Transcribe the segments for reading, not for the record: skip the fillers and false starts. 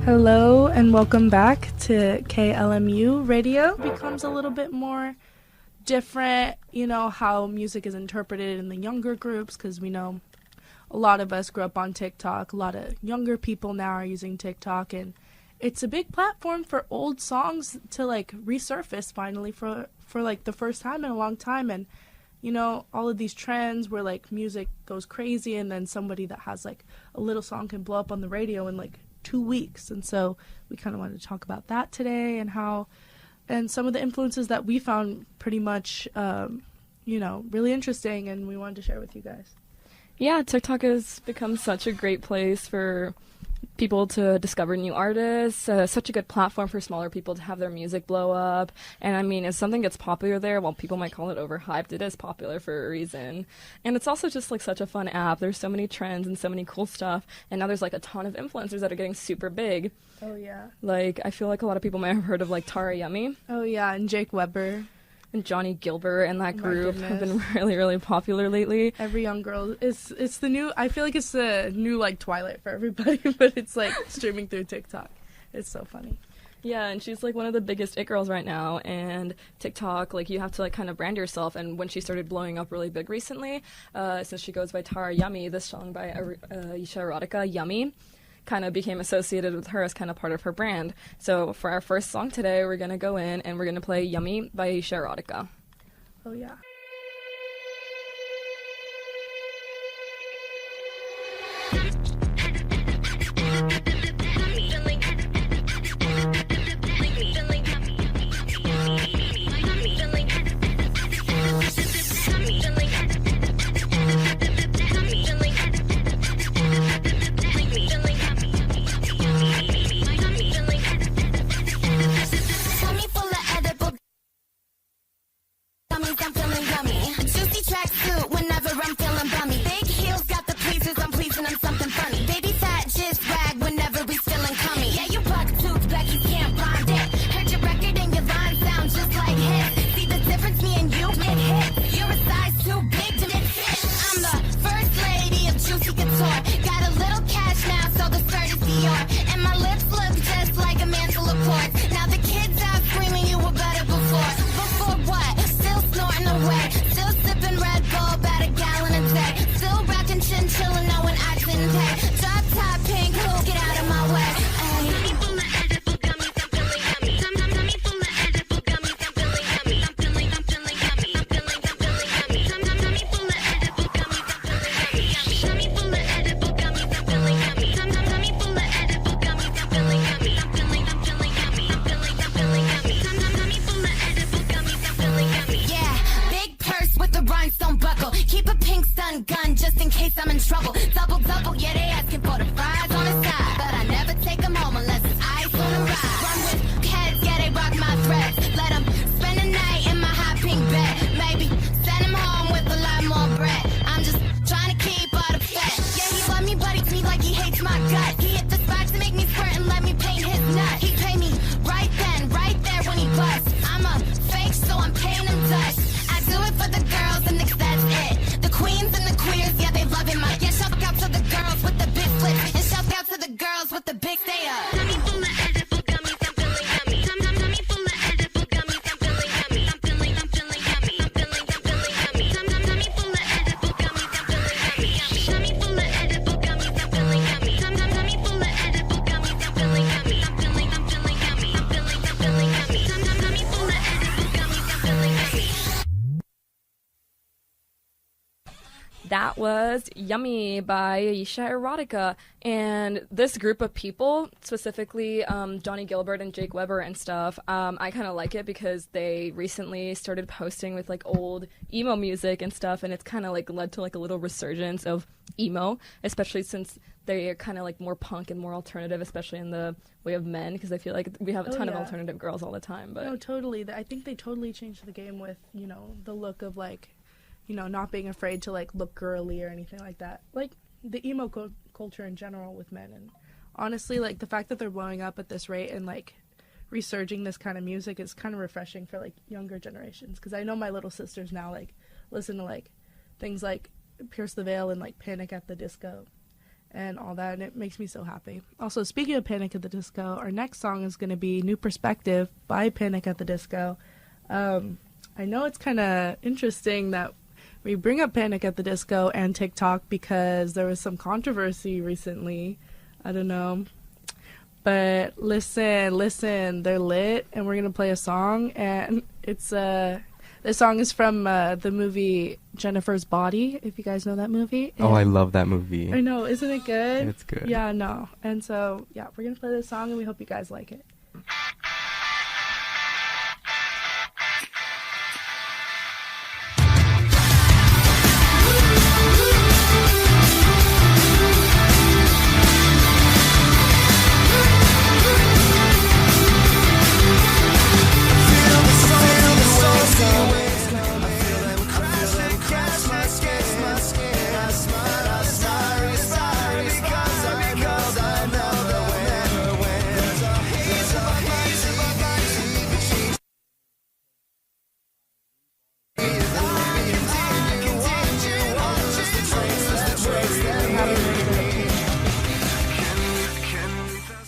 Hello and welcome back to KLMU Radio. It becomes a little bit more different, how music is interpreted in the younger groups, because we know a lot of us grew up on TikTok. A lot of younger people now are using TikTok, and it's a big platform for old songs to resurface finally for the first time in a long time. And all of these trends where music goes crazy, and then somebody that has a little song can blow up on the radio in 2 weeks. And so we kind of wanted to talk about that today, and some of the influences that we found pretty much really interesting, and we wanted to share with you guys. Yeah, TikTok has become such a great place for people to discover new artists, such a good platform for smaller people to have their music blow up. And I mean, if something gets popular there, while people might call it overhyped, it is popular for a reason. And it's also just such a fun app. There's so many trends and so many cool stuff. And now there's a ton of influencers that are getting super big. Oh, yeah. I feel like a lot of people might have heard of Tara Yummy. Oh, yeah, and Jake Weber. And Johnny Gilbert and that group have been really, really popular lately. Every young girl, it's the new, I feel like it's the new Twilight for everybody, but it's streaming through TikTok. It's so funny. Yeah, and she's one of the biggest it girls right now, and TikTok, you have to kind of brand yourself. And when she started blowing up really big recently, since she goes by Tara Yummy, this song by Aisha Erotica, Yummy, kind of became associated with her as kind of part of her brand. So for our first song today, we're going to go in and we're going to play Yummy by Aisha Erotica. Oh, yeah. That was Yummy by Aisha Erotica. And this group of people, specifically Johnny Gilbert and Jake Weber and stuff, I kind of like it because they recently started posting with old emo music and stuff, and it's kind of led to a little resurgence of emo, especially since they are kind of more punk and more alternative, especially in the way of men, because I feel like we have a ton of alternative girls all the time. But no, totally. I think they totally changed the game with, the look of not being afraid to look girly or anything like that. The emo culture in general with men. And honestly, the fact that they're blowing up at this rate and resurging this kind of music is kind of refreshing for younger generations. Because I know my little sisters now listen to things like Pierce the Veil and Panic at the Disco. and all that, and it makes me so happy. Also, speaking of Panic at the Disco, our next song is going to be New Perspective by Panic at the Disco. I know it's kind of interesting that we bring up Panic at the Disco and TikTok because there was some controversy recently. I don't know. But listen, they're lit, and we're going to play a song, and it's this song is from the movie Jennifer's Body, if you guys know that movie. Oh, I love that movie. I know, isn't it good? It's good. Yeah, no. And so, yeah, we're going to play this song, and we hope you guys like it.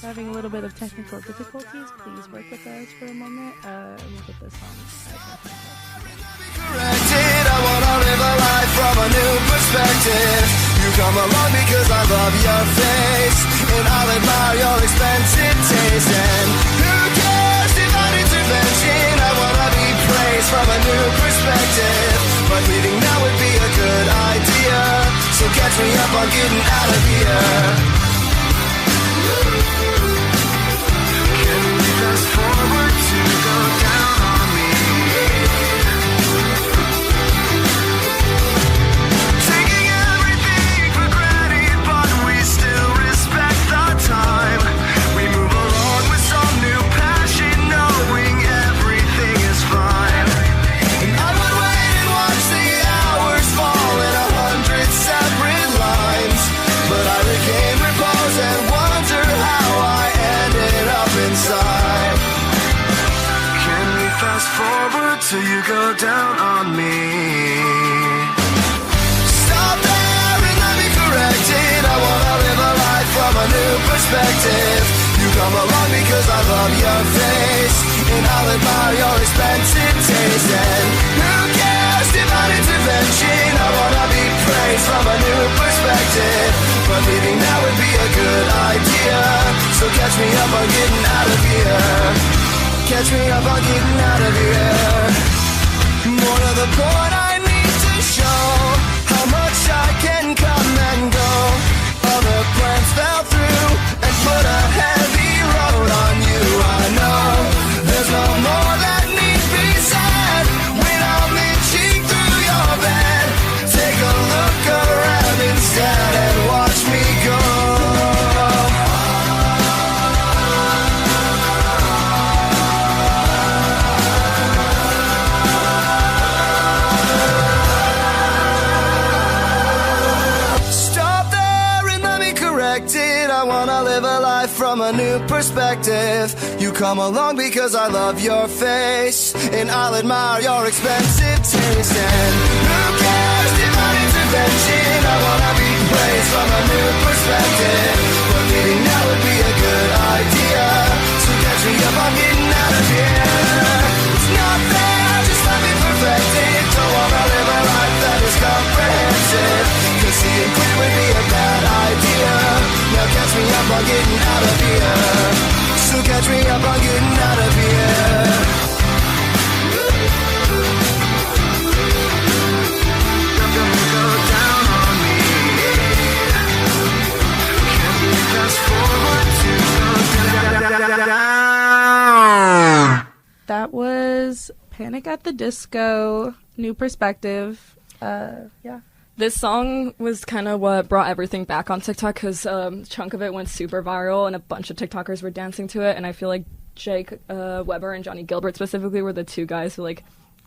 Having a little bit of technical difficulties, please work with us for a moment, and we'll get this song. Corrected, I wanna live a life from a new perspective. You come along because I love your face, and I'll admire your expensive taste. And who cares, divine intervention? I wanna be praised from a new perspective, but leaving now would be a good idea. So catch me up on getting out of here. Fast forward to go down on me. Taking everything for granted, but we still respect the time. We move along with some new passion, knowing everything is fine. And I would wait and watch the hours fall in 100 separate lines, but I regain repose and wonder how I ended up inside. Fast forward till you go down on me. Stop there and let me correct it. I wanna live a life from a new perspective. You come along because I love your face, and I'll admire your expensive taste. And who cares, divine intervention? I wanna be praised from a new perspective, but leaving now would be a good idea. So catch me up on getting out of here. Catch me up on getting out of here. More to the point, I need to show how much I can come and go. Other plans fell through and put a heavy load on you. I know there's no more that needs be said when I'm itching through your bed. Take a look around instead and watch me go. I wanna live a life from a new perspective. You come along because I love your face, and I'll admire your expensive taste. And who cares, divine intervention? I wanna be praised from a new perspective, but leaving now would be a good idea. So catch me up, I'm getting out of here. It's not fair, just let me perfect it. Don't wanna live a life that is comprehensive, 'cause seeing clear would be a bad idea. Now catch me up on getting out of here. So catch me up on getting out of here. Don't go down on me. Can we fast forward to go down? That was Panic at the Disco, New Perspective. Yeah. This song was kind of what brought everything back on TikTok because a chunk of it went super viral and a bunch of TikTokers were dancing to it. And I feel like Jake Weber and Johnny Gilbert specifically were the two guys who like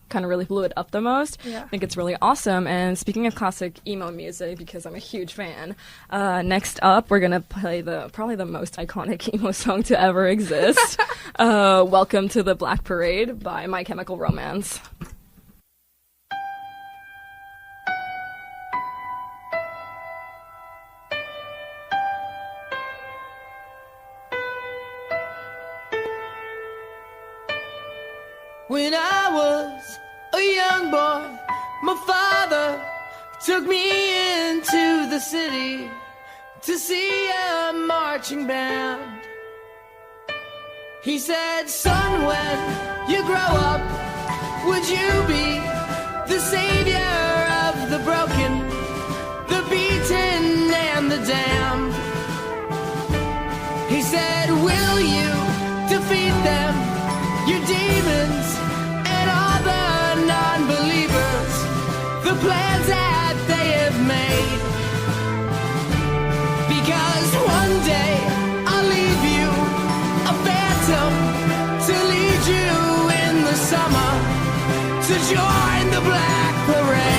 kind of really blew it up the most. Yeah. I think it's really awesome. And speaking of classic emo music, because I'm a huge fan, next up we're going to play probably the most iconic emo song to ever exist. Welcome to the Black Parade by My Chemical Romance. When I was a young boy, my father took me into the city to see a marching band. He said, son, when you grow up, would you be the savior of the broken, the beaten, and the damned? He said, will you defeat them, your demons, and all the non-believers, the plans that they have made? Because one day I'll leave you a phantom to lead you in the summer to join the Black Parade.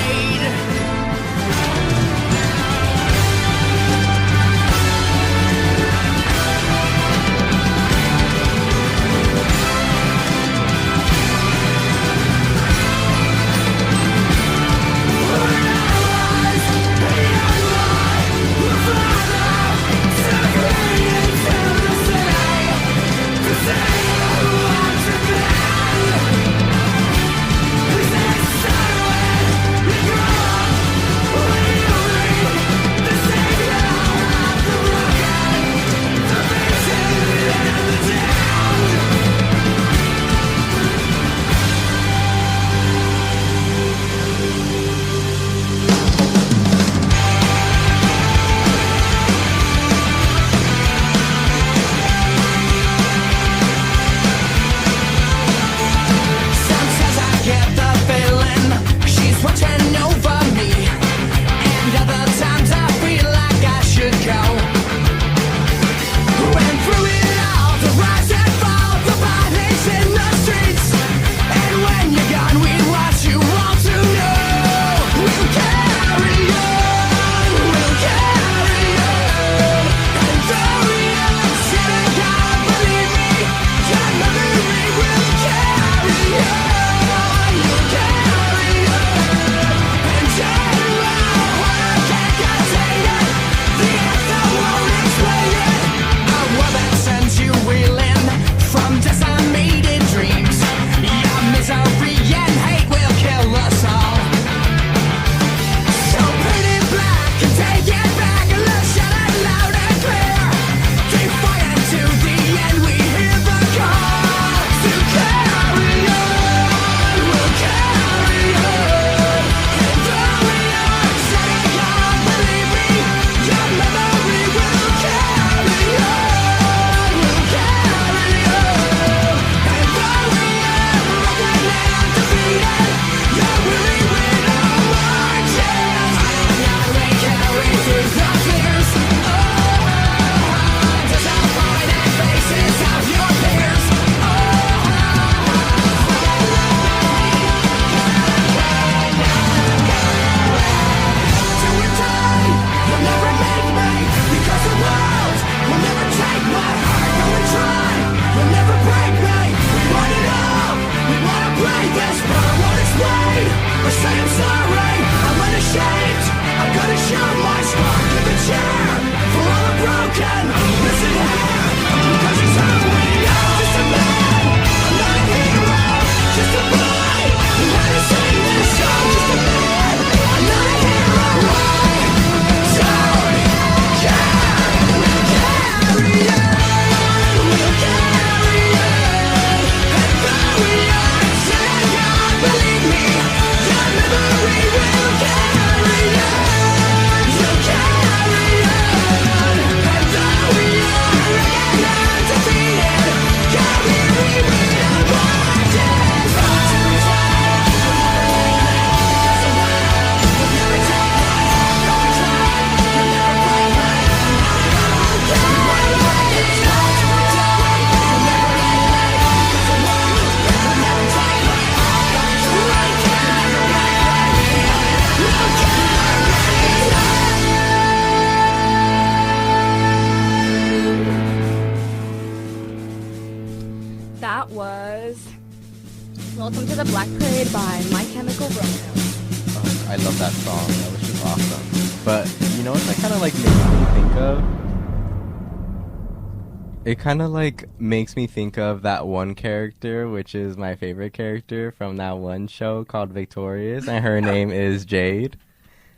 That was Welcome to the Black Parade by My Chemical Romance. Oh, I love that song. That was just awesome. But you know what that kind of like makes me think of? It kind of like makes me think of that one character, which is my favorite character from that one show called Victorious, and her name is Jade.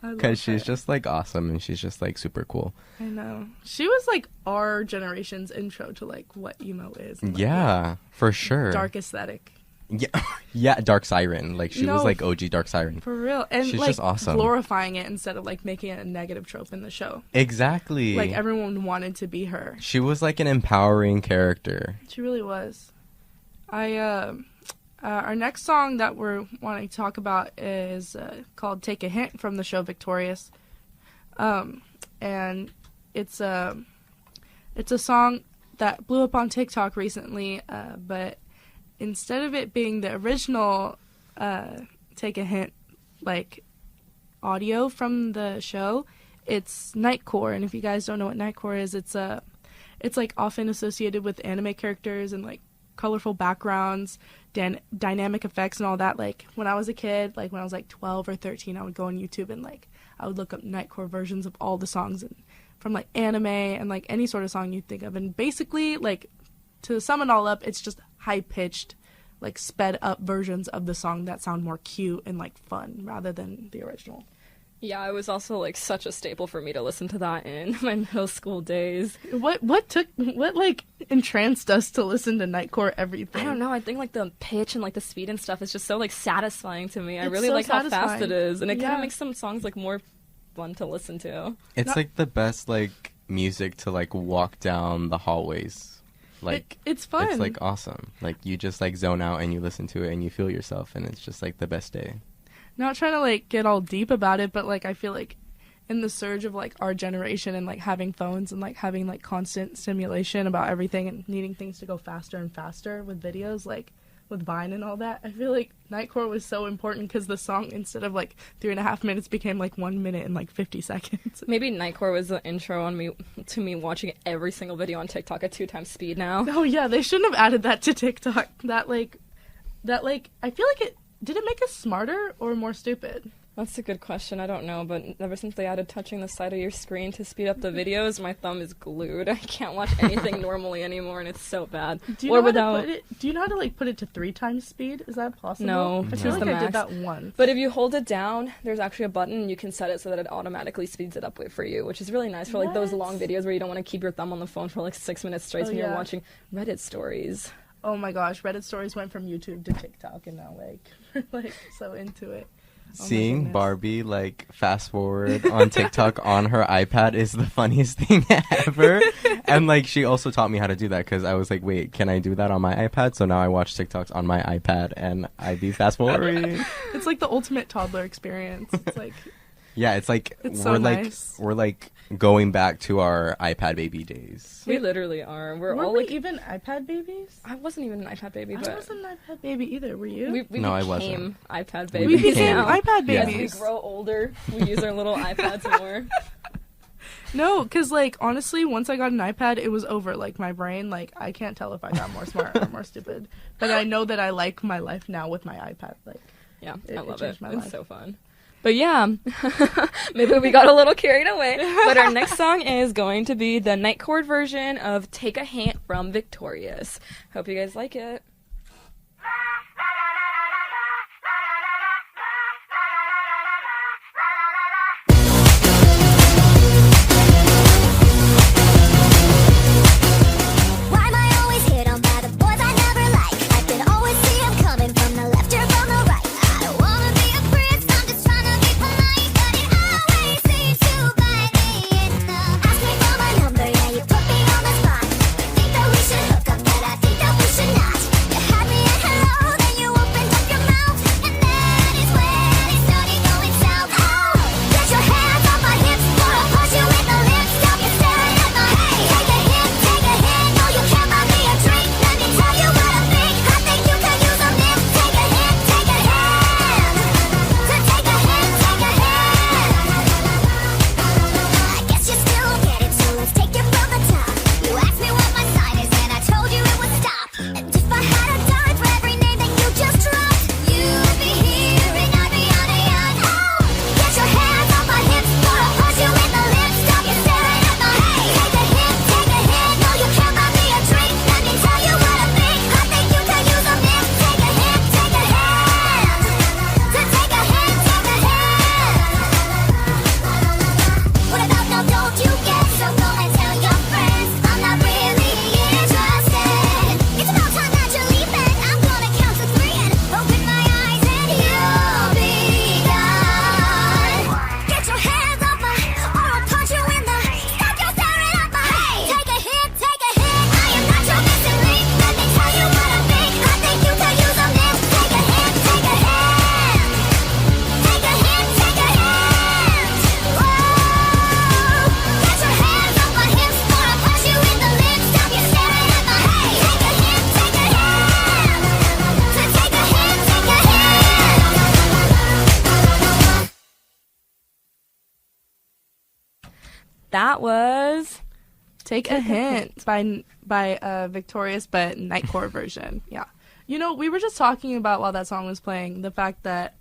Because she's just like awesome and she's just like super cool. I know. She was like our generation's intro to like what emo is. And, like, Yeah, for sure. dark aesthetic. Yeah, yeah, Dark Siren. Like she was like OG Dark Siren. For real. And She's like just awesome. glorifying it instead of like making it a negative trope in the show. Exactly. Like everyone wanted to be her. She was like an empowering character. She really was. Our next song that we're wanting to talk about is called "Take a Hint" from the show Victorious, and it's a song that blew up on TikTok recently. But instead of it being the original "Take a Hint" like audio from the show, it's Nightcore. And if you guys don't know what Nightcore is, it's like often associated with anime characters and like colorful backgrounds, dynamic effects and all that. Like when I was a kid, like when I was like 12 or 13, I would go on YouTube and like I would look up Nightcore versions of all the songs and from like anime and like any sort of song you'd think of. And basically, like to sum it all up, it's just high-pitched, like sped up versions of the song that sound more cute and like fun rather than the original. Yeah, it was also like such a staple for me to listen to that in my middle school days. What like entranced us to listen to Nightcore everything? I don't know. I think like the pitch and like the speed and stuff is just so like satisfying to me. I It's really so like how fast satisfying. it is, and it kind Yeah. of makes some songs like more fun to listen to. It's like the best like music to like walk down the hallways. Like it's fun. It's like awesome. Like you just like zone out and you listen to it and you feel yourself and it's just like the best day. Not trying to like get all deep about it, but like I feel like in the surge of like our generation and like having phones and like having like constant stimulation about everything and needing things to go faster and faster with videos, like with Vine and all that, I feel like Nightcore was so important because the song, instead of like 3.5 minutes, became like 1 minute and like 50 seconds. Maybe Nightcore was the intro on me to me watching every single video on TikTok at 2 times speed now. Oh yeah, they shouldn't have added that to TikTok. That I feel like did it make us smarter or more stupid? That's a good question. I don't know, but ever since they added touching the side of your screen to speed up the videos, my thumb is glued. I can't watch anything normally anymore, and it's so bad. Do you know how to like put it to 3 times speed? Is that possible? No, I feel like the I max. did that once. But if you hold it down, there's actually a button, and you can set it so that it automatically speeds it up for you, which is really nice for like those What? long videos where you don't want to keep your thumb on the phone for like 6 minutes straight when you're watching Reddit stories. Oh my gosh, Reddit stories went from YouTube to TikTok, and now like we're like so into it. Oh my Seeing goodness. Barbie like fast forward on TikTok on her iPad is the funniest thing ever. And like she also taught me how to do that because I was like, wait, can I do that on my iPad? So now I watch TikToks on my iPad and I be fast forwarding. It's like the ultimate toddler experience. It's like Yeah, it's like It's we're so like nice. we're like going back to our iPad baby days. We literally are. We're were all we like. even iPad babies? I wasn't even an iPad baby, I but wasn't an iPad baby either. Were you? we No, I became wasn't. iPad We babies. We became became- iPad Yeah. As we babies. grow older, we use our little iPads more. No, because like honestly, once I got an iPad, it was over. Like my brain, like I can't tell if I got more smart or more stupid. But I know that I like my life now with my iPad. Like Yeah, It I love it. changed my It's life. so fun. But yeah, maybe we got a little carried away. But our next song is going to be the Nightcore version of Take a Hint from Victorious. Hope you guys like it. Why am I always hit on by the boys I never like? I can always see 'em coming from the left or from the right. I don't wanna be a prince, I'm just trying to be polite, but it always seems to bite me in the. Ask me for my number, yeah, you put me on the spot. Think that we should hook up, but I think that we should not. that was Take a Hint by Victorious, but Nightcore version. Yeah. You know, we were just talking about while that song was playing, the fact that,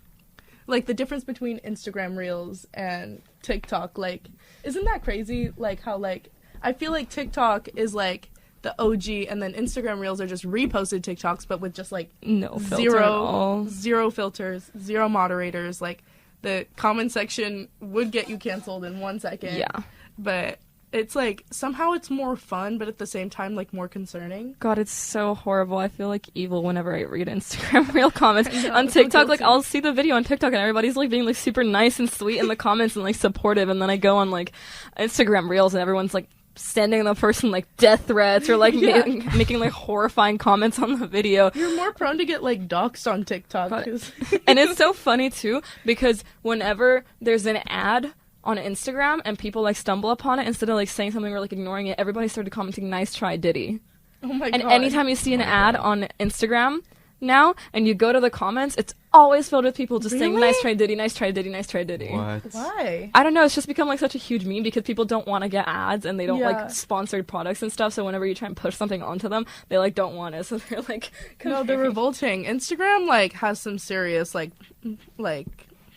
like, the difference between Instagram Reels and TikTok, like, isn't that crazy? Like, how, like, I feel like TikTok is, like, the OG, and then Instagram Reels are just reposted TikToks, but with just, like, no filter at all. zero filters, zero moderators. Like, the comment section would get you canceled in 1 second. Yeah. But it's like somehow it's more fun, but at the same time like more concerning. God, it's so horrible. I feel like evil whenever I read Instagram Reel comments know, on I'm so TikTok. Like, guilty. I'll see the video on TikTok and everybody's like being like super nice and sweet in the comments and like supportive, and then I go on like Instagram Reels and everyone's like sending the person like death threats or like Yeah. making like horrifying comments on the video. You're more prone to get like doxxed on TikTok. But- 'Cause- And it's so funny too because whenever there's an ad on Instagram and people like stumble upon it, instead of like saying something or like ignoring it, everybody started commenting "nice try, Diddy." oh my And god. anytime you see an ad on Instagram now and you go to the comments, it's always filled with people just saying Really? "nice try, Diddy, nice try, Diddy, nice try, Diddy." What? Why? I don't know, it's just become like such a huge meme because people don't want to get ads and they don't Yeah. like sponsored products and stuff, so whenever you try and push something onto them, they like don't want it, so they're like No, they're revolting. Instagram like has some serious like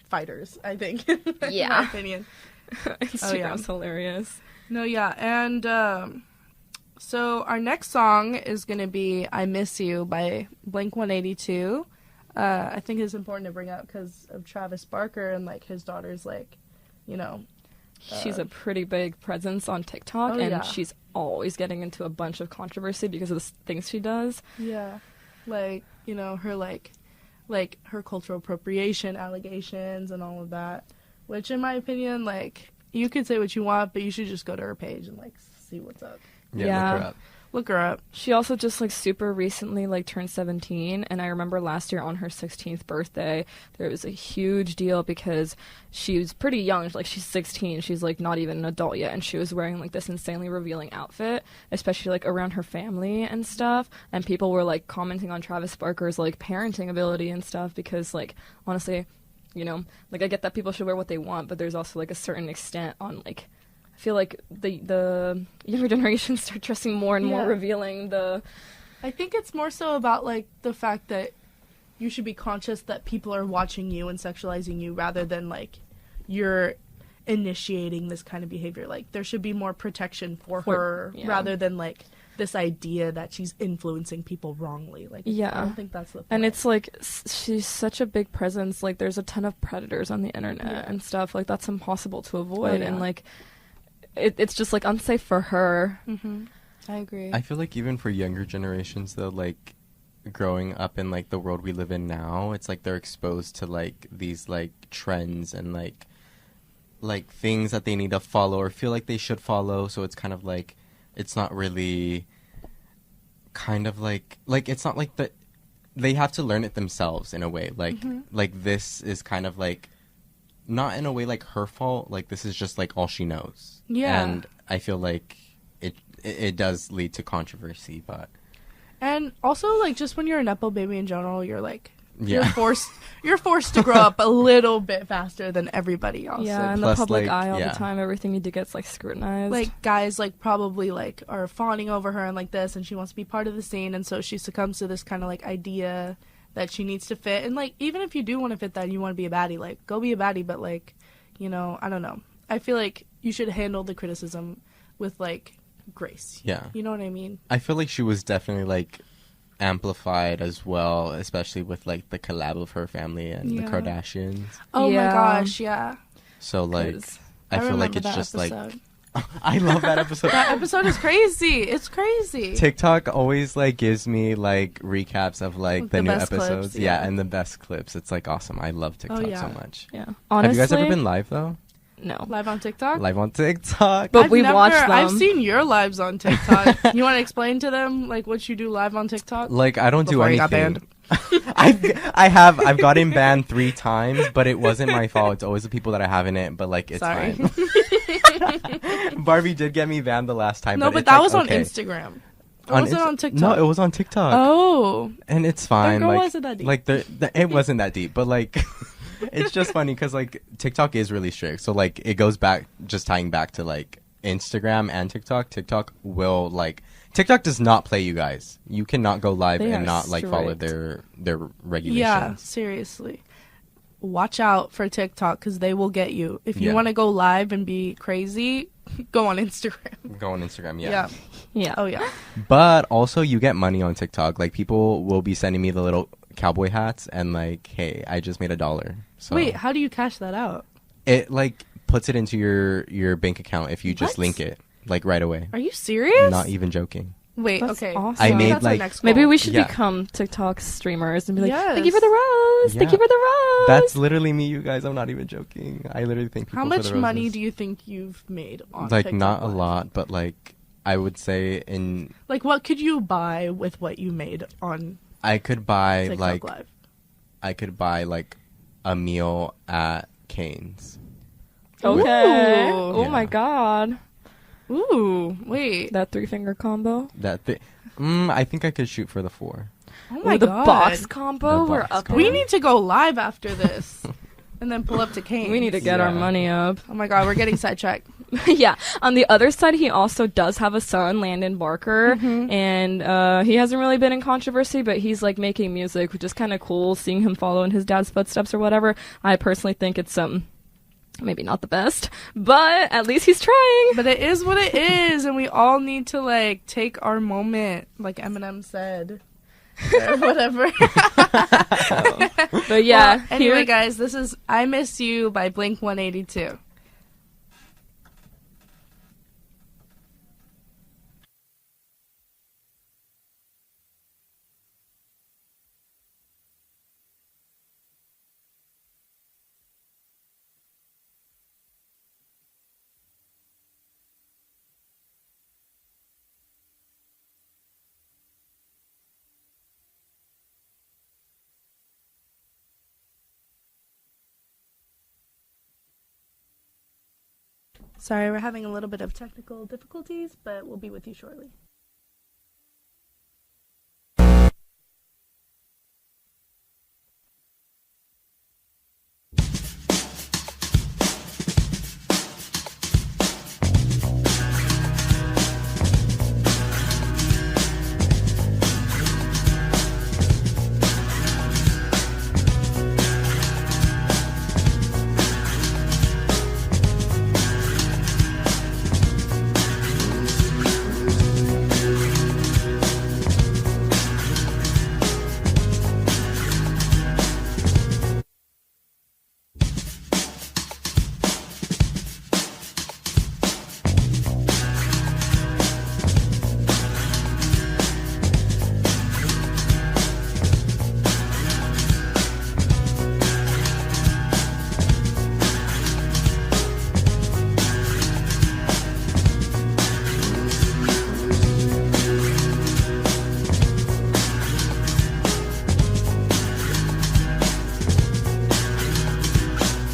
fighters, I think. In Yeah. my opinion. Instagram's hilarious. No, yeah, and so our next song is gonna be "I Miss You" by Blink-182. I think it's important to bring up because of Travis Barker and like his daughter's like, you know, She's a pretty big presence on TikTok, Oh, and yeah. she's always getting into a bunch of controversy because of the things she does. yeah, like you know her like her cultural appropriation allegations and all of that. Which, in my opinion, like you could say what you want, but you should just go to her page and like see what's up. Yeah, Yeah. look her up. Look her up. She also just like super recently like turned 17, and I remember last year on her 16th birthday there was a huge deal because she was pretty young, like she's 16, she's like not even an adult yet, and she was wearing like this insanely revealing outfit, especially like around her family and stuff, and people were like commenting on Travis Barker's like parenting ability and stuff because like honestly, you know, like I get that people should wear what they want, but there's also like a certain extent on like I feel like the younger generations start dressing more and more Yeah. revealing. I think it's more so about like the fact that you should be conscious that people are watching you and sexualizing you rather than like you're initiating this kind of behavior. Like there should be more protection for her yeah. rather than like this idea that she's influencing people wrongly. Like Yeah. I don't think that's the point. And it's like she's such a big presence. Like there's a ton of predators on the internet Yeah. and stuff. Like that's impossible to avoid. yeah. And like it's just like unsafe for her. I agree. I feel like even for younger generations though, like growing up in like the world we live in now, it's like they're exposed to like these like trends and like things that they need to follow or feel like they should follow, so it's kind of like it's not really kind of like it's not like the they have to learn it themselves in a way, like this is kind of like not in a way like her fault, like this is just like all she knows. Yeah. And I feel like it does lead to controversy, but And also like just when you're a nepo baby in general, you're like yeah. you're forced to grow up a little bit faster than everybody else. Yeah, in plus, the public like, eye all yeah. the time. Everything you do gets like scrutinized. Like guys like probably like are fawning over her and like this, and she wants to be part of the scene, and so she succumbs to this kind of like idea that she needs to fit. And like even if you do want to fit that and you want to be a baddie, like go be a baddie, but like, you know, I don't know, I feel like you should handle the criticism with like grace. Yeah. You know what I mean? I feel like she was definitely like amplified as well, especially with like the collab of her family and Yeah. the Kardashians. Oh Yeah. my gosh, yeah. So like 'Cause I feel like remember it's that just episode. like I love that episode. That episode is crazy. It's crazy. TikTok always like gives me like recaps of like Like the the new best episodes. clips, yeah, yeah. and the best clips. It's like awesome. I love TikTok yeah. so much. yeah. Have Honestly, you guys ever been live though? No. Live on TikTok? Live on TikTok. But we watched them. I've seen your lives on TikTok. You want to explain to them like what you do live on TikTok? Like I don't do Before you got anything. I've gotten banned 3 times, but it wasn't my fault. It's always the people that I have in it. But like it's Sorry. fine. Barbie did get me banned the last time. No, but but it's, that like, was on okay. Instagram. It wasn't on TikTok. No, it was on TikTok. Oh. And it's fine. girl like, wasn't that deep. Like it wasn't that deep, but like it's just funny because like TikTok is really strict. So like it goes back, just tying back to like Instagram and TikTok will like TikTok does not play you guys. You cannot go live They and are not like follow strict. their regulations. Yeah, seriously. Watch out for TikTok because they will get you. If you Yeah. want to go live and be crazy, go on Instagram. Go on Instagram, yeah. Yeah. Yeah. Oh, yeah. But also you get money on TikTok. Like people will be sending me the little cowboy hats and like, hey, I just made $1. So Wait, how do you cash that out? it like puts it into your bank account if you just What? link it like right away. Are you serious? Not even joking. Wait, That's okay. awesome. I made That's our like next Maybe goal. we should Yeah. become TikTok streamers and be like, Yes. thank you for the rose. Thank Yeah. you for the rose. that's literally me, you guys. I'm not even joking. I literally thank people How for much the money roses. do you think you've made on like TikTok not a Live? lot, but like I would say in Like, what could you buy with what you made on I could buy TikTok like Live? I could buy like a meal at Cane's. Okay. Ooh. Oh Yeah. my god. Ooh, wait. That 3-finger combo. I think I could shoot for the 4. Oh my Ooh, the god. box combo. The We're box up. combo. We need to go live after this and then pull up to Kane. We need to get our Yeah. money up. Oh my god, we're getting sidetracked. Yeah. On the other side, he also does have a son, Landon Barker, Mm-hmm. and he hasn't really been in controversy, but he's like making music, which is kind of cool. Seeing him follow in his dad's footsteps or whatever. I personally think it's maybe not the best, but at least he's trying. But it is what it is, and we all need to like take our moment, like Eminem said. Or whatever. But yeah, Well, anyway, here- guys, this is I Miss You by Blink 182. Sorry, we're having a little bit of technical difficulties, but we'll be with you shortly.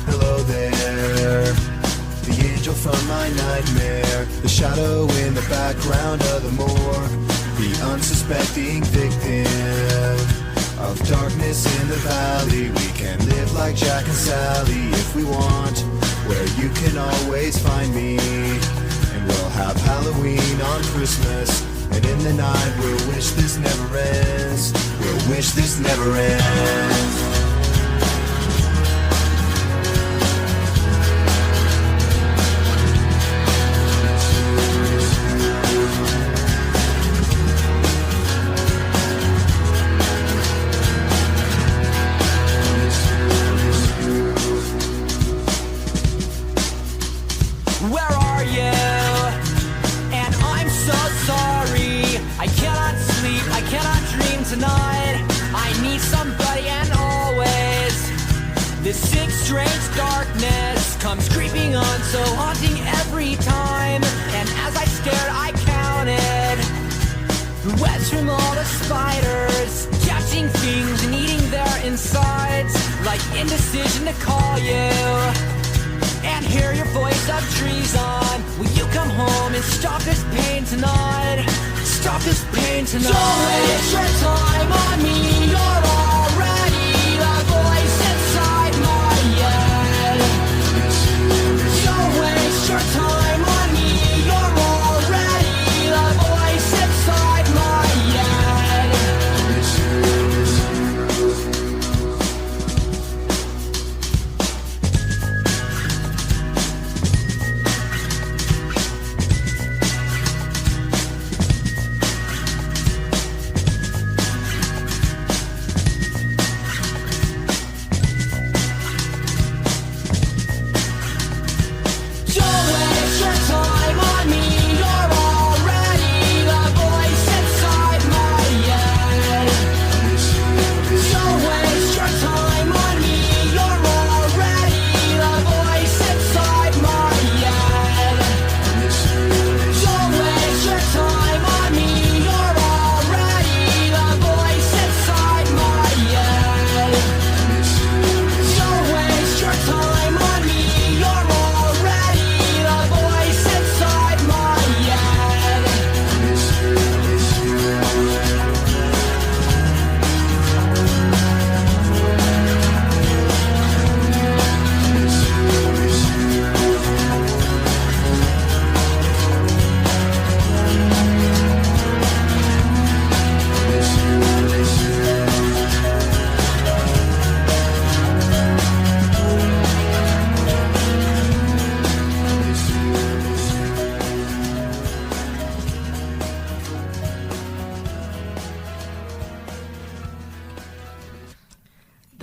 Hello there, the angel from my nightmare, the shadow in the background of the morgue, the unsuspecting victim of darkness in the valley. We can live like Jack and Sally if we want, where you can always find me. And we'll have Halloween on Christmas, and in the night we'll wish this never ends. We'll wish this never ends. Where are you? And I'm so sorry. I cannot sleep, I cannot dream tonight. I need somebody and always. This sick, strange darkness comes creeping on, so haunting every time. And as I stared, I counted the webs from all the spiders, catching things and eating their insides, like indecision to call you and hear your voice of treason. Will you come home and stop this pain tonight? Stop this pain tonight. Don't waste your time on me. You're already the voice inside my head. Don't waste your time on me.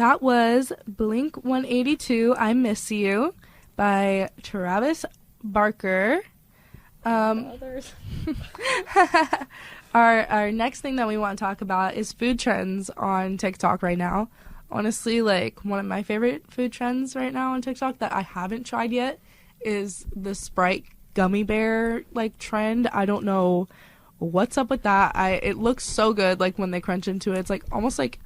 that was Blink 182, I Miss You by Travis Barker. Others. Our next thing that we want to talk about is food trends on TikTok right now. Honestly, like one of my favorite food trends right now on TikTok that I haven't tried yet is the Sprite gummy bear like trend. I don't know what's up with that. It looks so good like when they crunch into it. It's like almost like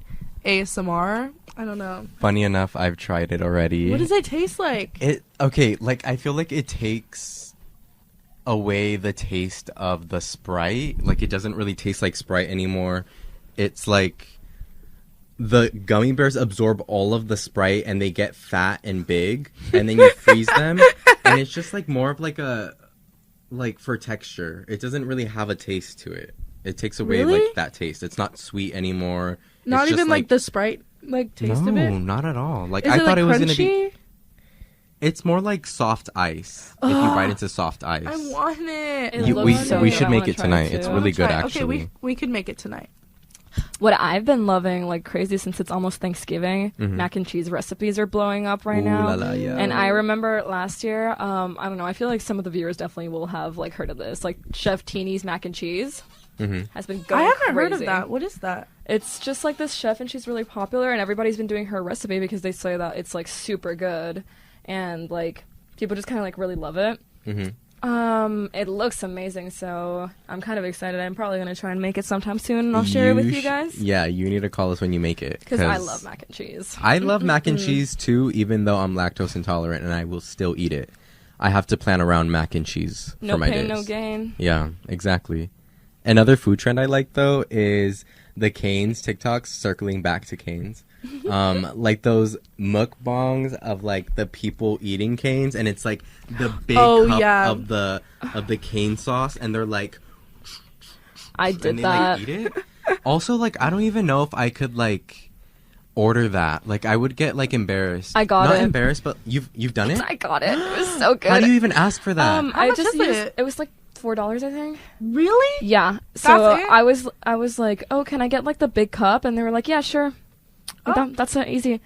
ASMR. I don't know. Funny enough, I've tried it already. What does it taste like? Like I feel like it takes away the taste of the Sprite. Like it doesn't really taste like Sprite anymore. It's like the gummy bears absorb all of the Sprite and they get fat and big, and then you freeze them, and it's just like more of like for texture. It doesn't really have a taste to it. It takes away Really? like that taste. It's not sweet anymore. Not It's just, even like the Sprite like taste of it? No, not at all. Like Is I it thought like it was crunchy? gonna be. It's more like soft ice. If you bite into soft ice. I want it. It You- looks we so we good. should I make wanna it try tonight. too. It's I really wanna good, try it. actually. Okay, we could make it tonight. What I've been loving like crazy since it's almost Thanksgiving, mac and cheese recipes are blowing up right Ooh now. la la, yeah. And I remember last year, I don't know, I feel like some of the viewers definitely will have like heard of this. Like Chef Teeny's mac and cheese has been going I haven't heard of crazy. that. What is that? It's just like this chef and she's really popular and everybody's been doing her recipe because they say that it's like super good and like people just kind of like really love it. It looks amazing, so I'm kind of excited. I'm probably going to try and make it sometime soon and I'll share it with you guys. Yeah, you need to call us when you make it. Because I love mac and cheese. I love mac and cheese too, even though I'm lactose intolerant, and I will still eat it. I have to plan around mac and cheese No for my pain, days. no gain. Yeah, exactly. Another food trend I like though is the Canes TikToks, circling back to Canes. Like those mukbangs of like the people eating canes, and it's like the big cup yeah. of the cane sauce, and they're like, I and did they that. like eat it. Also, like I don't even know if I could like order that. Like I would get like embarrassed. I got Not it. embarrassed, but you've done it. I got it. It was so good. How do you even ask for that? I much just is used, it? it was like $4, I think. Really? Yeah. So That's it? I was like, oh, can I get like the big cup? And they were like, yeah, sure. That's not easy.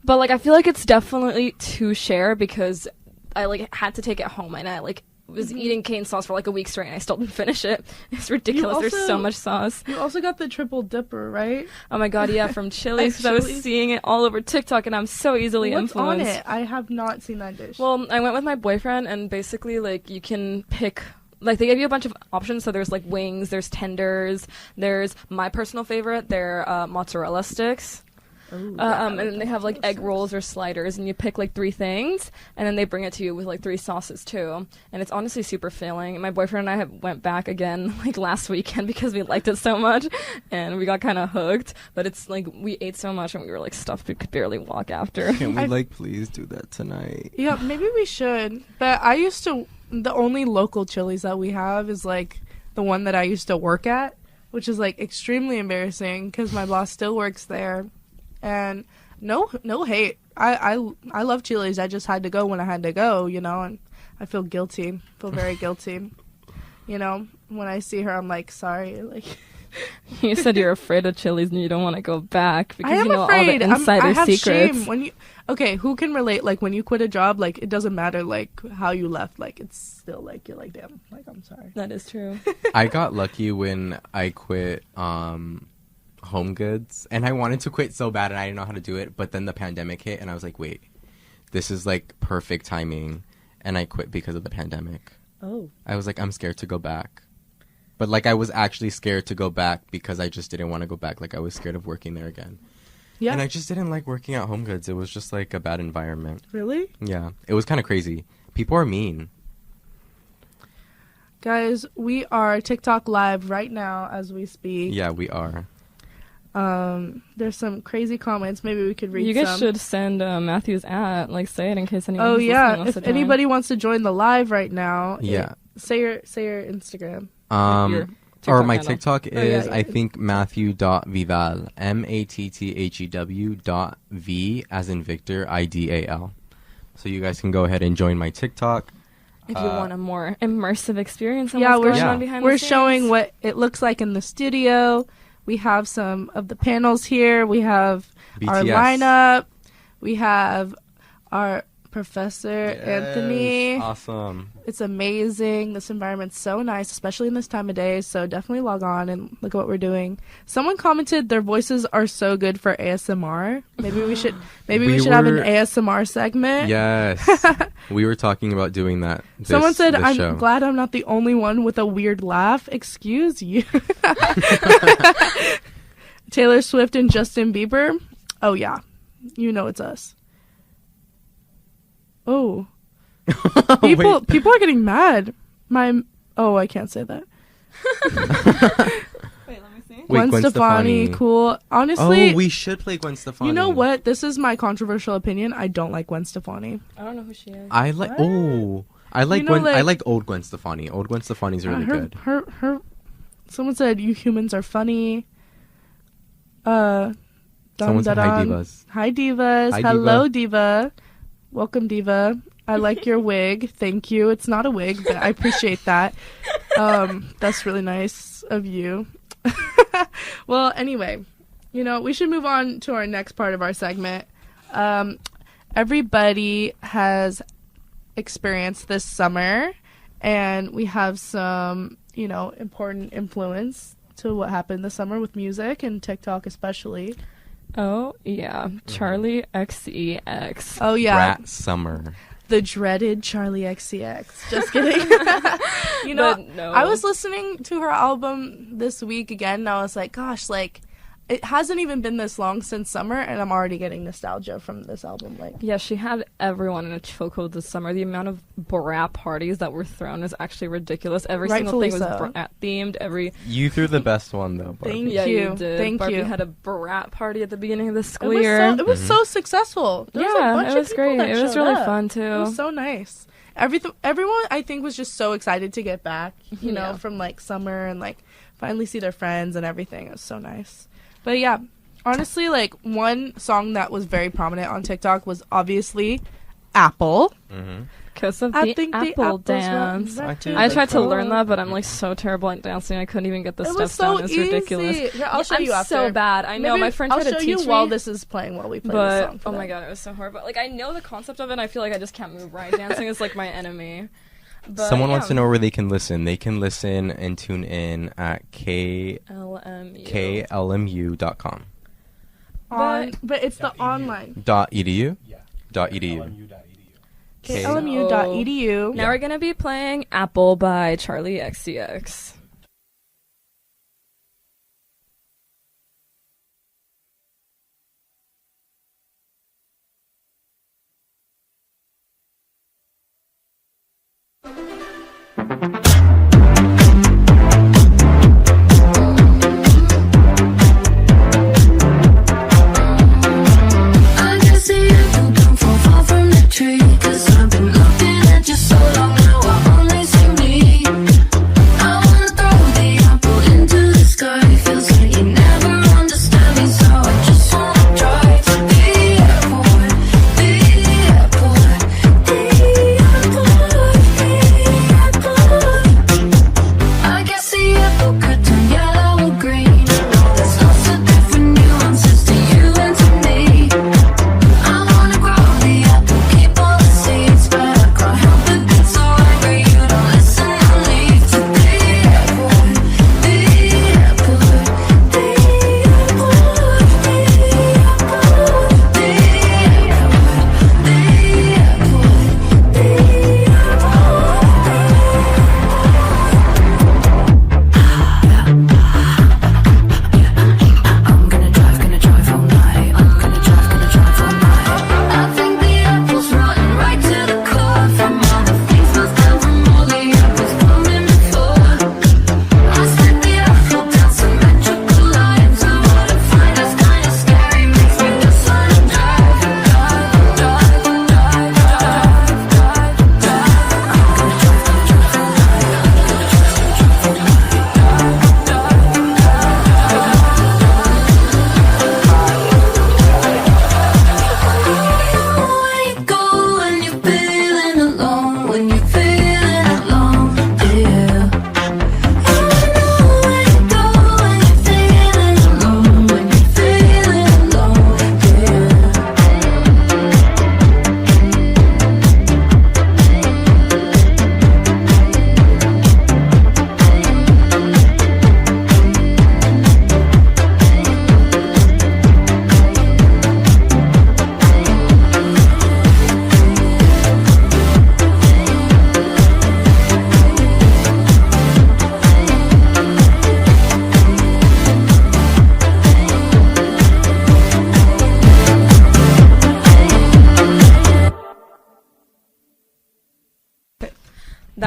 But like I feel like it's definitely to share because I like had to take it home and I like was eating cane sauce for like a week straight and I still didn't finish it. It's ridiculous. There's so also- much sauce. You also got the triple dipper, right? Oh my god, yeah, from Chili's because I was Chili's? seeing it all over TikTok and I'm so easily What's on influenced. it? I have not seen that dish. Well, I went with my boyfriend, and basically, like, you can pick. Like, they give you a bunch of options. So there's like wings, there's tenders, there's my personal favorite. They're mozzarella sticks. And then they have like egg rolls or sliders, and you pick like 3 things, and then they bring it to you with like 3 sauces too. And it's honestly super filling. My boyfriend and I went back again like last weekend because we liked it so much, and we got kind of hooked. But it's like we ate so much, and we were like stuffed we could barely walk after. Can we I've- like please do that tonight? yeah, maybe we should. But I used to. The only local Chili's that we have is like the one that I used to work at, which is like extremely embarrassing because my boss still works there. And no hate. I love Chili's. I just had to go when I had to go, you know, and I feel guilty. Feel very guilty. You know, when I see her, I'm like, sorry. Like, You said you're afraid of Chili's and you don't want to go back because I am you know afraid. all the insider I have secrets. shame when you. Okay, who can relate? Like when you quit a job, like it doesn't matter like how you left. Like it's still like you're like, damn. Like I'm sorry. That is true. I got lucky when I quit Home Goods, and I wanted to quit so bad and I didn't know how to do it, but then the pandemic hit and I was like, wait, this is like perfect timing, and I quit because of the pandemic. Oh. I was like, I'm scared to go back. But like I was actually scared to go back because I just didn't want to go back. Like I was scared of working there again. Yeah. And I just didn't like working at Home Goods. It was just like a bad environment. Really? Yeah. It was kind of crazy. People are mean. Guys, we are TikTok live right now as we speak. Yeah, we are. There's some crazy comments. Maybe we could read You guys some. should send Matthew's like say it in case anyone. Oh who's listening yeah, wants if to join. anybody wants to join the live right now, Yeah. say your Instagram. Your Or TikTok my handle. TikTok yeah, is, yeah. I think, Matthew.Vidal. MATTHEW.V as in Victor, IDAL. So you guys can go ahead and join my TikTok. If you want a more immersive experience, on Yeah, what's we're going Yeah. on behind We're the scenes. showing what it looks like in the studio. We have some of the panels here. We have our BTS. lineup. We have our Professor Anthony. Awesome. It's amazing. This environment's so nice, especially in this time of day. So definitely log on and look at what we're doing. Someone commented their voices are so good for ASMR. Maybe we should have an ASMR segment. Yes. We were talking about doing that. Someone said, this I'm show. glad I'm not the only one with a weird laugh. Excuse you. Taylor Swift and Justin Bieber. Oh, yeah. You know it's us. Oh. People are getting mad. I can't say that. Wait, let me see. Gwen Stefani, cool. Honestly, we should play Gwen Stefani. you know what? This is my controversial opinion. I don't like Gwen Stefani. I don't know who she is. I like. Oh, I like You know, Gwen. I like- like old Gwen Stefani. Old Gwen Stefani's really good. Her. Someone said you humans are funny. Someone said hi, divas. Hi divas. Hi, Hello diva. Welcome diva. I like your wig. Thank you. It's not a wig, but I appreciate that. That's really nice of you. Well, anyway, we should move on to our next part of our segment. Everybody has experienced this summer, and we have some, important influence to what happened this summer with music and TikTok especially. Oh, yeah. Charlie XCX. Oh, yeah. Rat Summer. The dreaded Charlie XCX. Just kidding. But no. I was listening to her album this week again, and I was like, gosh, it hasn't even been this long since summer, and I'm already getting nostalgia from this album. Yeah, she had everyone in a chokehold this summer. The amount of brat parties that were thrown is actually ridiculous. Every single Rightfully thing was so. brat themed. You threw the best one though, Barbie. Thank Yeah, you. you did. Thank Barbie you. had a brat party at the beginning of the school It was year. so, it was so successful. There was a Yeah, bunch it of was people great. that It was showed really up. fun, too. It was so nice. Everyone, I think, was just so excited to get back, Yeah. from summer and finally see their friends and everything. It was so nice. But yeah, honestly, one song that was very prominent on TikTok was obviously Apple. Because of I the think the apple apples dance. run back I tried to the learn that, but I'm floor. so terrible at dancing. I couldn't even get the It steps was so down. It's easy. ridiculous. Here, I'll show I'm you after. so bad. I know. Maybe My friend I'll tried show to teach you me. while this is playing, while we play this But song. for oh my them. god, it was so hard. But I know the concept of it, and I feel like I just can't move right. Dancing is my enemy. But, Someone yeah. wants to know where they can listen. They can listen and tune in at klmu.com. But it's the online. .edu? Yeah. .edu. KLMU.edu. Now we're gonna be playing "Apple" by Charlie XCX. I can see you don't fall far from the tree. 'Cause I've been looking at you so long now, I only see me. I wanna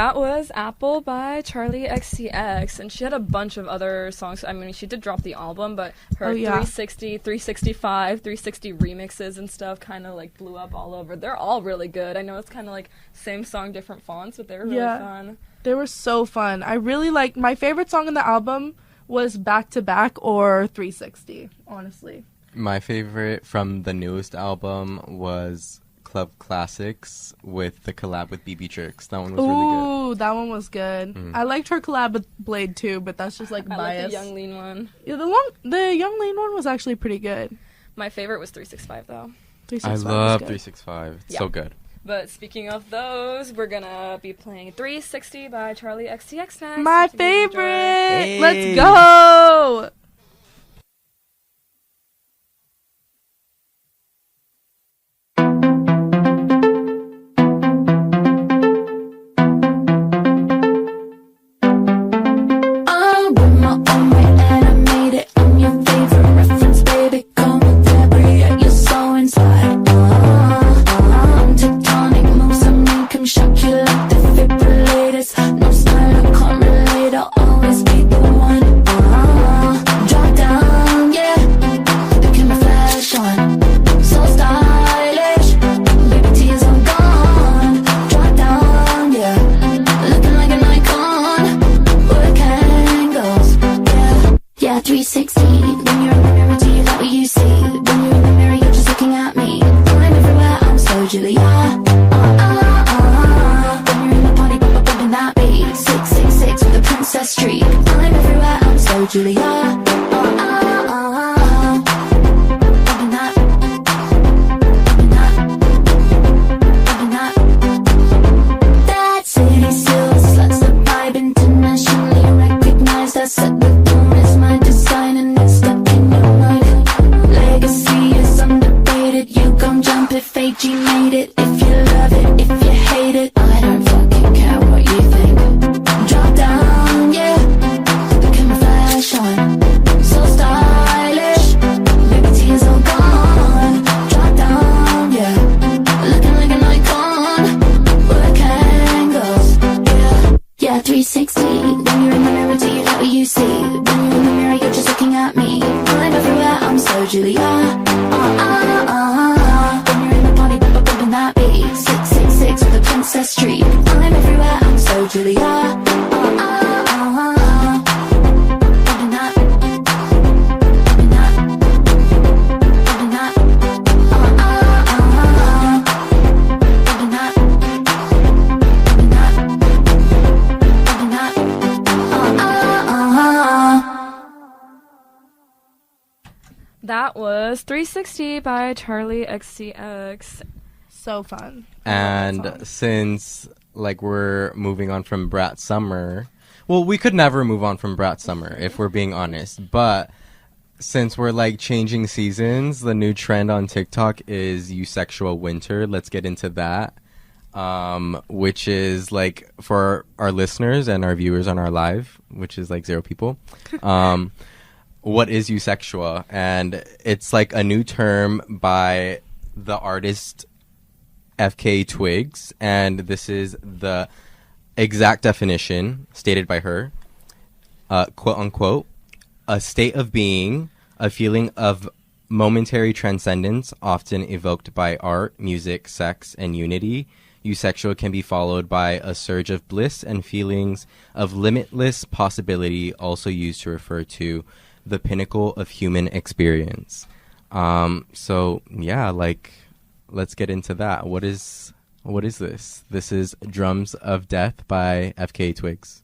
That was Apple by Charlie XCX, and she had a bunch of other songs. I mean, she did drop the album, but her 360, 365, 360 remixes and stuff kind of like blew up all over. They're all really good. I know it's kind of like same song, different fonts, but they're really fun. They were so fun. I really like, my favorite song in the album was Back to Back or 360, honestly. My favorite from the newest album was Club Classics with the collab with BB Tricks. That one was really good. Ooh, that one was good. I liked her collab with Blade too, but that's just like I bias. like the Young Lean one. Yeah, the Young Lean one was actually pretty good. My favorite was 365 though. 365 I was love good. 365. It's Yeah. so good. But speaking of those, we're gonna be playing 360 by Charlie XCX next. My Hope you guys enjoy. favorite. Hey. Let's go. I went my own way and I made it. I'm your favorite reference, baby. Call me Deborah, you're so inside. Tectonic moves on me, come shock you like defibrillators. No style, I can't relate. I'll always be the one. Drop down, yeah. The camera flash on, so stylish. Baby, tears are gone. Drop down, yeah. Looking like an icon. Work angles, yeah, 360. When you're in the mirror, do you like what you see? When you're in the mirror, you're just looking at me. I'm everywhere, I'm so Julia. When you're in the party, bumping that beat. 666 with the princess streak. I'm everywhere, I'm so Julia. Bumping that, bumping that, bumping that. That city still sluts the vibe, internationally recognized. I set the tone as my design and it's stuck in your mind. Legacy is underrated. You gon' jump if AG made it. If you love it, if you hate it, I don't fucking care what you think. Drop down, yeah. The camera flash on, so stylish. Baby, tears all gone. Drop down, yeah. Looking like an icon. Work angles, yeah, 360. When you're in the mirror, do you know what you see? When you're in the mirror, you're just looking at me. I'm everywhere, I'm so Julia. When you're in the party, bumping that beat. 666 with the princess streak. I'm everywhere, I'm so Julia. Bumping that, bumping that, bumping that. Bumping that, bumping that, bumping that. That was 360 by Charlie XCX. So fun. And since like we're moving on from Brat Summer, well, we could never move on from Brat Summer if we're being honest, but since we're like changing seasons, the new trend on TikTok is Eusexual Winter. Let's get into that. Which is like for our listeners and our viewers on our live, which is like 0 people. What is eusexual? And it's like a new term by the artist FK Twigs, and this is the exact definition stated by her, quote unquote, a state of being, a feeling of momentary transcendence, often evoked by art, music, sex, and unity. Eusexual can be followed by a surge of bliss and feelings of limitless possibility, also used to refer to the pinnacle of human experience. So yeah, like, let's get into that. What is this? This is Drums of Death by FK Twigs.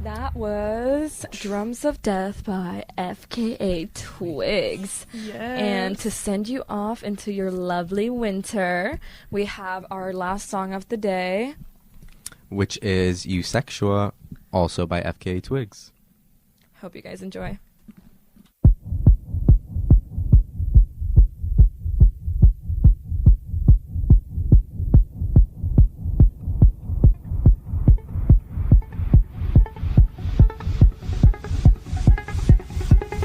That was Drums of Death by FKA Twigs. Yes. And to send you off into your lovely winter, we have our last song of the day, which is You Sexua, also by FKA Twigs. Hope you guys enjoy.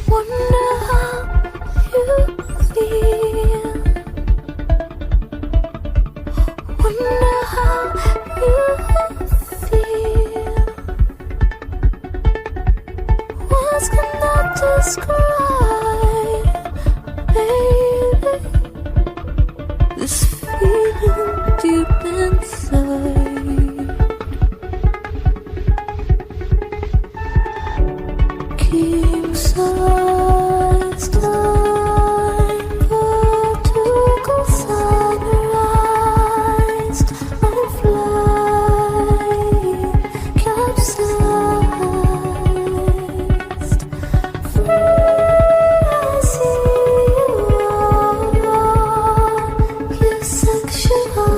Wonder how you feel. Wonder how you feel. Words cannot describe, baby, this feeling deep inside. King size time, vertical sunrise, I'm flying, capsized, free, I see you sexual,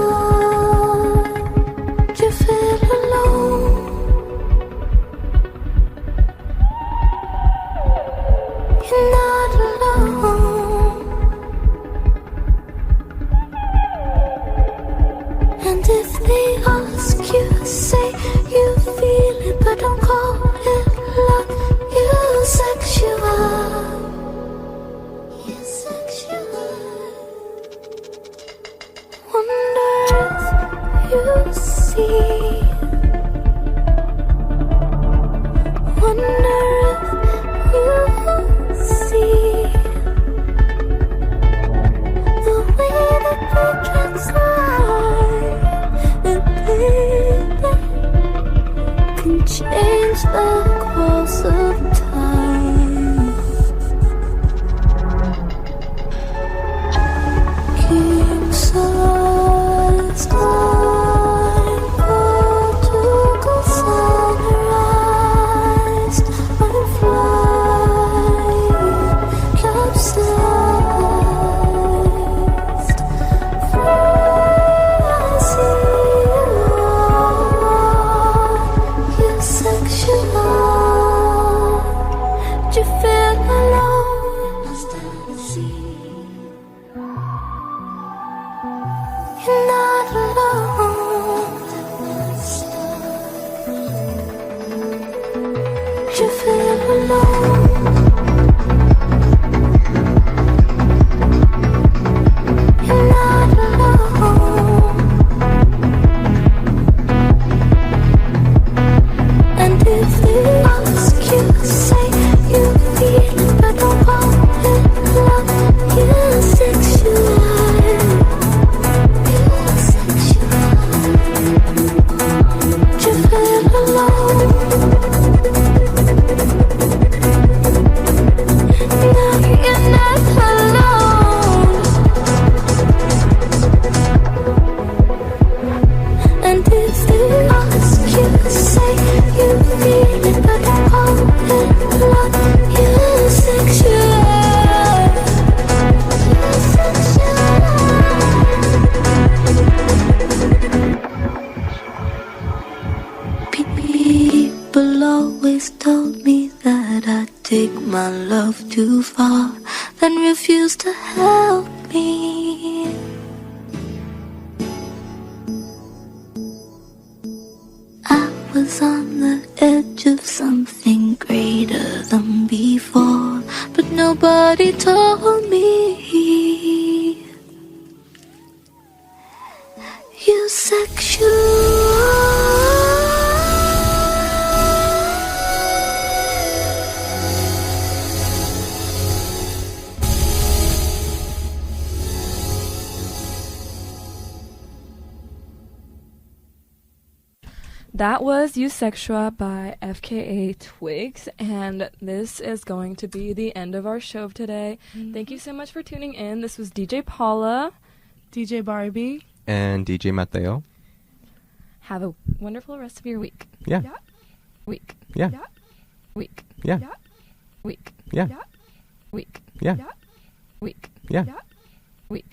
do you feel alone? You're not alone. And if they ask you, say you feel it, but don't call it love. You're sexual. You're sexual. Wonder if you see. Wonder if you see the way that we translate it, baby, can change the course of time. King size time, vertical sunrise, I'm flying, capsized, free, I see you sexual. my love too far, then refused to help me. I was on the edge of something greater than before, but nobody told me. You sexual. That was Eusexua by FKA Twigs, and this is going to be the end of our show today. Thank you so much for tuning in. This was DJ Paula, DJ Barbie, And DJ Mateo. have a wonderful rest of your week. Yeah. Week. Yeah. Week. Yeah. Week. Yeah. Week. Yeah. Week. Yeah. Yeah.